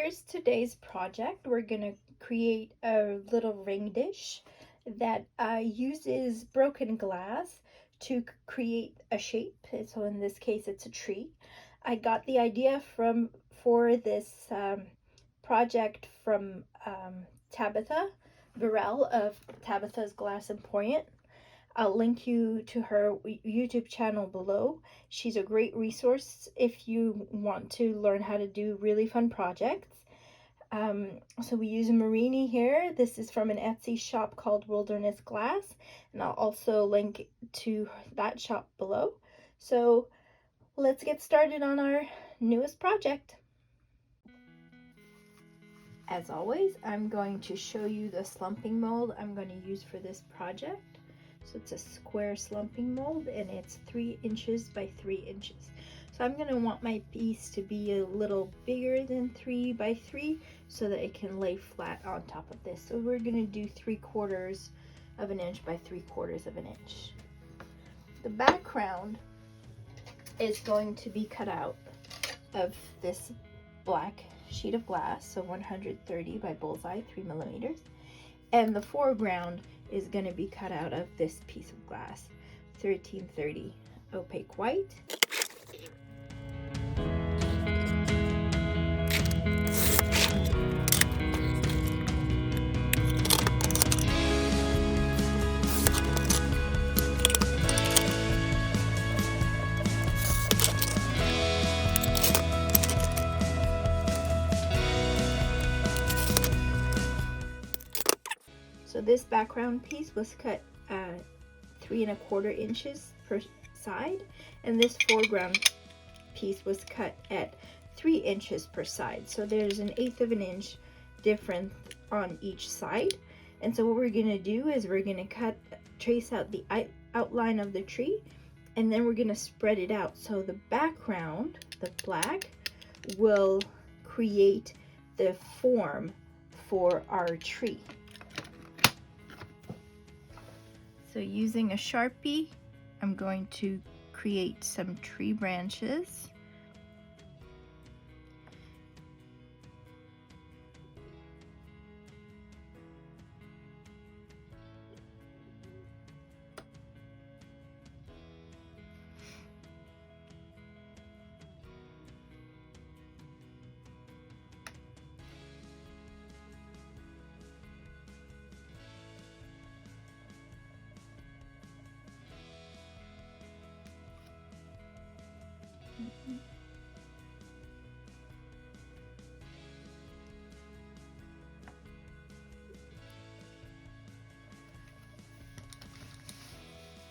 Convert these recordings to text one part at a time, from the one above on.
here's today's project. We're gonna create a little ring dish that uses broken glass to create a shape. So in this case, it's a tree. I got the idea for this project from Tabitha Burrell of Tabitha's Glass Emporium. I'll link you to her YouTube channel below. She's a great resource if you want to learn how to do really fun projects. So we use a murrine here. This is from an Etsy shop called Wilderness Glass, and I'll also link to that shop below. So let's get started on our newest project. As always, I'm going to show you the slumping mold I'm going to use for this project. So it's a square slumping mold and it's 3 inches by 3 inches. So I'm going to want my piece to be a little bigger than 3 by 3 so that it can lay flat on top of this. So we're going to do 3/4 of an inch by 3/4 of an inch. The background is going to be cut out of this black sheet of glass, so 130 by bullseye, 3 millimeters. And the foreground is going to be cut out of this piece of glass, 1330 opaque white. So this background piece was cut 3 1/4 inches per side, and this foreground piece was cut at 3 inches per side. So there's an 1/8 of an inch difference on each side. And so what we're going to do is we're going to trace out the outline of the tree, and then we're going to spread it out. So the background, the black, will create the form for our tree. So using a Sharpie, I'm going to create some tree branches.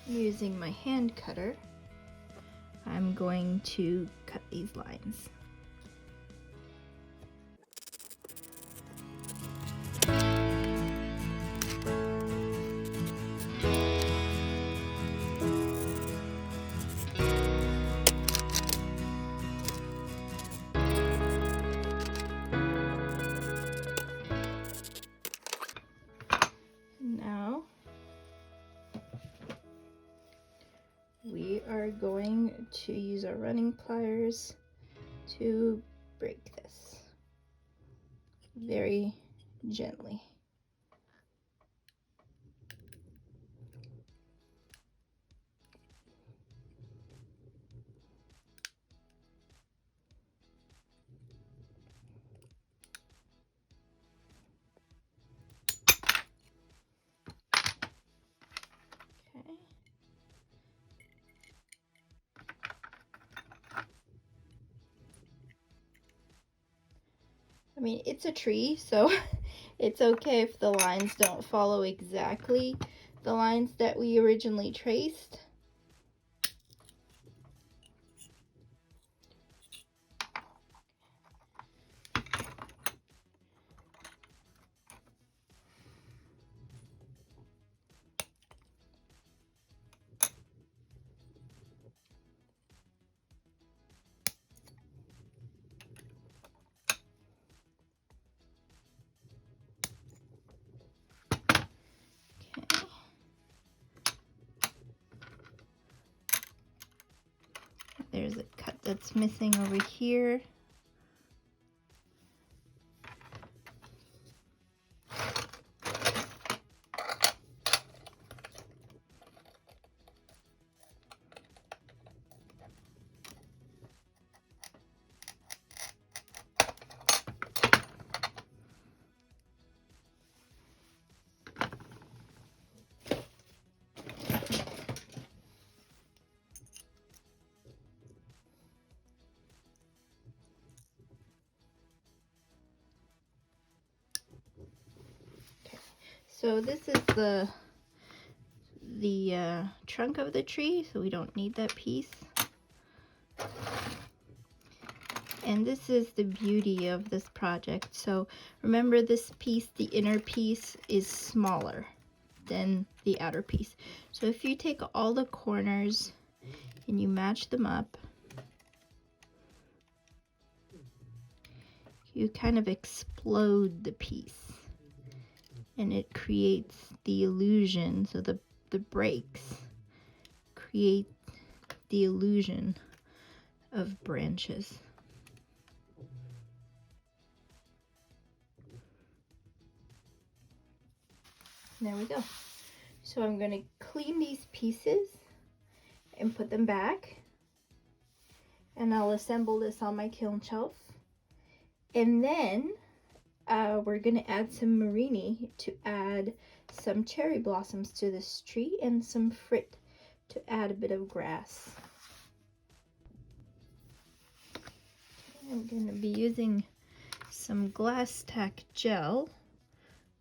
Using my hand cutter, I'm going to cut these lines. Now we are going to use our running pliers to break this very gently. Okay. I mean, it's a tree, so it's okay if the lines don't follow exactly the lines that we originally traced. There's a cut that's missing over here. So this is the trunk of the tree, so we don't need that piece. And this is the beauty of this project. So remember, this piece, the inner piece, is smaller than the outer piece. So if you take all the corners and you match them up, you kind of explode the piece, and it creates the illusion. So the breaks create the illusion of branches. There we go. So I'm going to clean these pieces and put them back, and I'll assemble this on my kiln shelf. And then we're going to add some murrine to add some cherry blossoms to this tree, and some frit to add a bit of grass. I'm going to be using some glass tack gel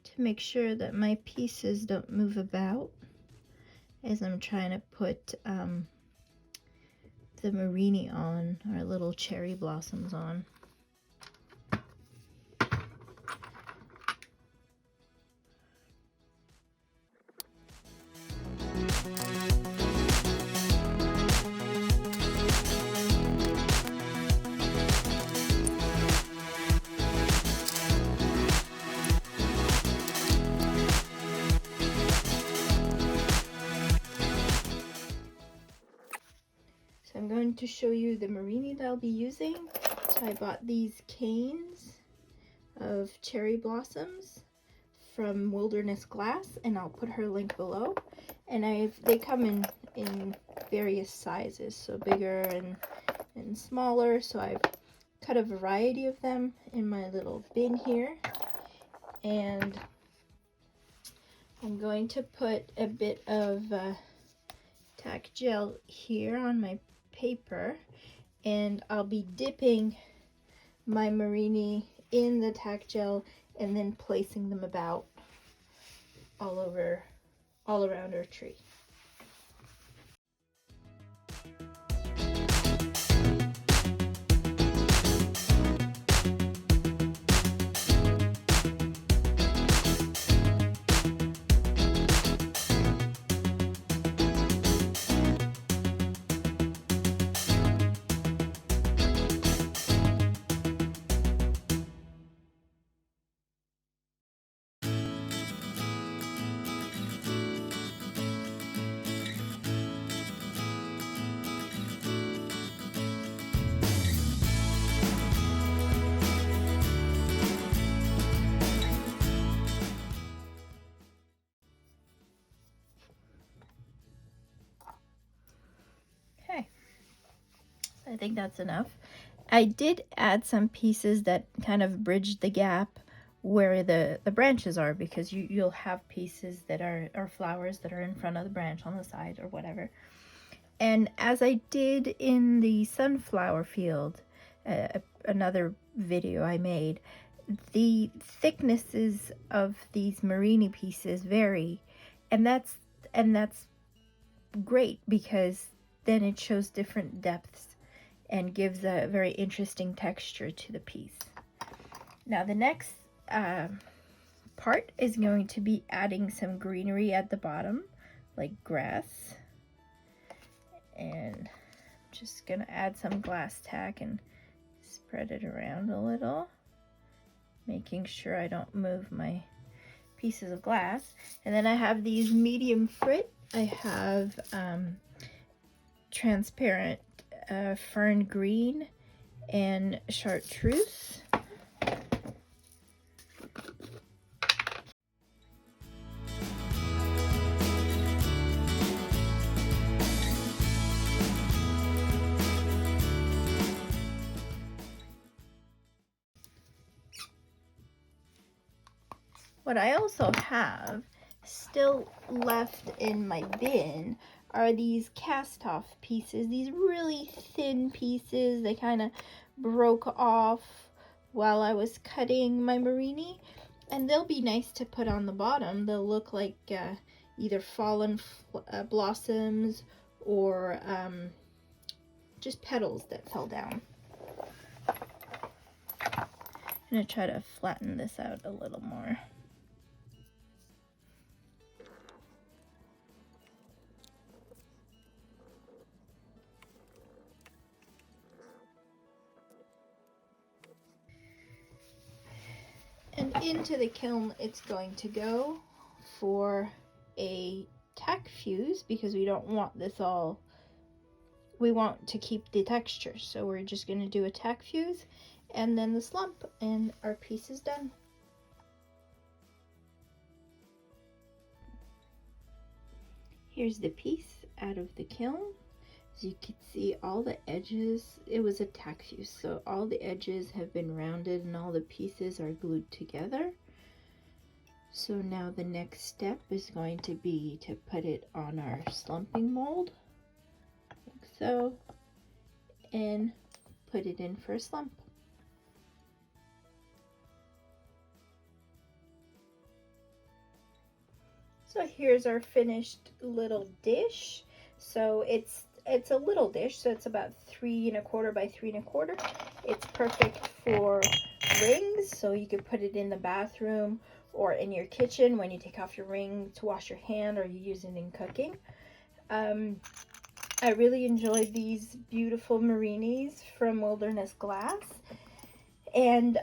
to make sure that my pieces don't move about as I'm trying to put the murrine on, our little cherry blossoms on. So I'm going to show you the murrine that I'll be using. So I bought these canes of cherry blossoms from Wilderness Glass, and I'll put her link below. And they come in various sizes, so bigger and smaller. So I've cut a variety of them in my little bin here, and I'm going to put a bit of tack gel here on my paper, and I'll be dipping my murrine in the tack gel and then placing them about all around our tree. Okay, so I think that's enough. I did add some pieces that kind of bridge the gap where the branches are, because you'll have pieces that are flowers that are in front of the branch on the side or whatever. And as I did in the sunflower field, another video I made, the thicknesses of these murrine pieces vary, and that's great, because then it shows different depths and gives a very interesting texture to the piece. Now the next part is going to be adding some greenery at the bottom, like grass. And I'm just gonna add some glass tack and spread it around a little, making sure I don't move my pieces of glass. And then I have these medium frit. I have transparent fern green and chartreuse. What I also have still left in my bin are these cast off pieces, these really thin pieces. They kind of broke off while I was cutting my murrine, And they'll be nice to put on the bottom. They'll look like either fallen blossoms or just petals that fell down. I'm going to try to flatten this out a little more. And into the kiln it's going to go for a tack fuse, because we don't want this all, we want to keep the texture, so we're just going to do a tack fuse and then the slump, and our piece is done. Here's the piece out of the kiln. As you can see, all the edges, it was a tack fuse, so all the edges have been rounded and all the pieces are glued together. So now the next step is going to be to put it on our slumping mold, like so, and put it in for a slump. So here's our finished little dish. So it's a little dish, so it's about 3 1/4 by 3 1/4. It's perfect for rings, so you could put it in the bathroom or in your kitchen when you take off your ring to wash your hand, or you use it in cooking. I really enjoyed these beautiful marinis from Wilderness Glass. And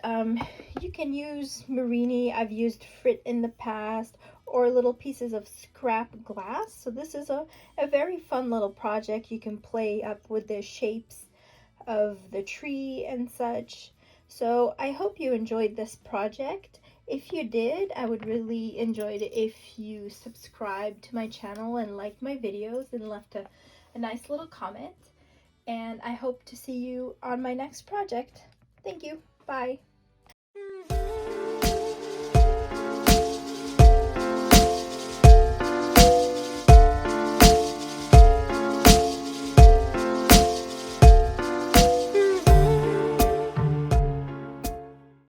you can use marini, I've used frit in the past, or little pieces of scrap glass. So this is a very fun little project. You can play up with the shapes of the tree and such. So I hope you enjoyed this project. If you did, I would really enjoy it if you subscribed to my channel and liked my videos and left a nice little comment. And I hope to see you on my next project. Thank you. Bye.